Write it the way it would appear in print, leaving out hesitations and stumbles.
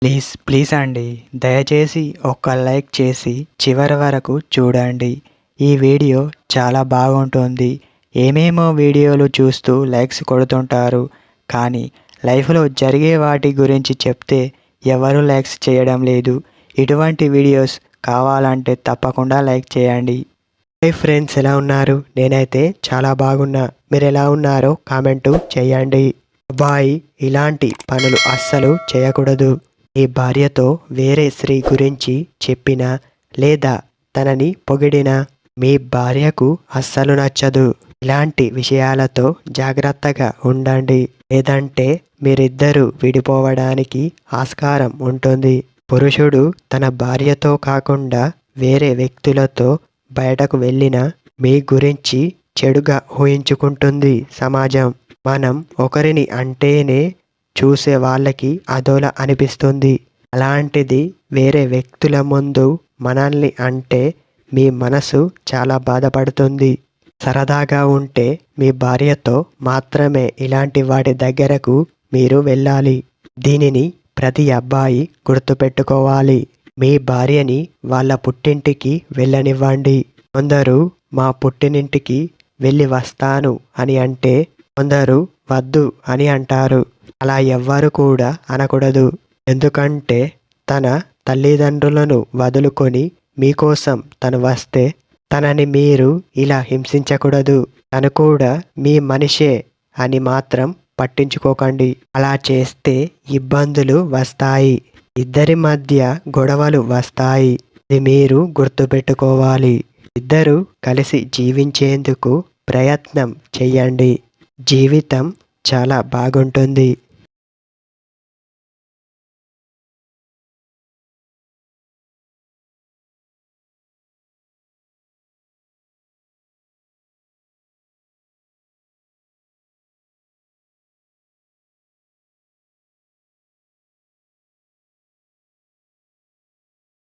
Please please అండి, దయచేసి ఒక్క లైక్ చేసి చివరి వరకు చూడండి. ఈ వీడియో చాలా బాగుంటుంది. ఏమేమో వీడియోలు చూస్తూ లైక్స్ కొడుతుంటారు, కానీ లైఫ్లో జరిగే వాటి గురించి చెప్తే ఎవరు లైక్స్ చేయడం లేదు. ఇటువంటి వీడియోస్ కావాలంటే తప్పకుండా లైక్ చేయండి. హై ఫ్రెండ్స్, ఎలా ఉన్నారు? నేనైతే చాలా బాగున్నా. మీరు ఎలా ఉన్నారో కామెంటు చేయండి. అబ్బాయి ఇలాంటి పనులు అస్సలు చేయకూడదు. మీ భార్యతో వేరే స్త్రీ గురించి చెప్పినా లేదా తనని పొగిడినా మీ భార్యకు అస్సలు నచ్చదు. ఇలాంటి విషయాలతో జాగ్రత్తగా ఉండండి, లేదంటే మీరిద్దరూ విడిపోవడానికి ఆస్కారం ఉంటుంది. పురుషుడు తన భార్యతో కాకుండా వేరే వ్యక్తులతో బయటకు వెళ్ళినా మీ గురించి చెడుగా ఊహించుకుంటుంది సమాజం. మనం ఒకరిని అంటేనే చూసే వాళ్ళకి అదోలా అనిపిస్తుంది. అలాంటిది వేరే వ్యక్తుల ముందు మనల్ని అంటే మీ మనసు చాలా బాధపడుతుంది. సరదాగా ఉంటే మీ భార్యతో మాత్రమే ఇలాంటి వాటి దగ్గరకు మీరు వెళ్ళాలి. దీనిని ప్రతి అబ్బాయి గుర్తుపెట్టుకోవాలి. మీ భార్యని వాళ్ళ పుట్టింటికి వెళ్ళనివ్వండి. కొందరు మా పుట్టినింటికి వెళ్ళి వస్తాను అని అంటే, కొందరు వద్దు అని అంటారు. అలా ఎవ్వరు కూడా అనకూడదు. ఎందుకంటే తన తల్లిదండ్రులను వదులుకొని మీకోసం తను వస్తే తనని మీరు ఇలా హింసించకూడదు. తను కూడా మీ మనిషే అని మాత్రం పట్టించుకోకండి. అలా చేస్తే ఇబ్బందులు వస్తాయి. ఇద్దరి మధ్య గొడవలు వస్తాయి. ఇది మీరు గుర్తుపెట్టుకోవాలి. ఇద్దరు కలిసి జీవించేందుకు ప్రయత్నం చెయ్యండి. జీవితం చాలా బాగుంటుంది.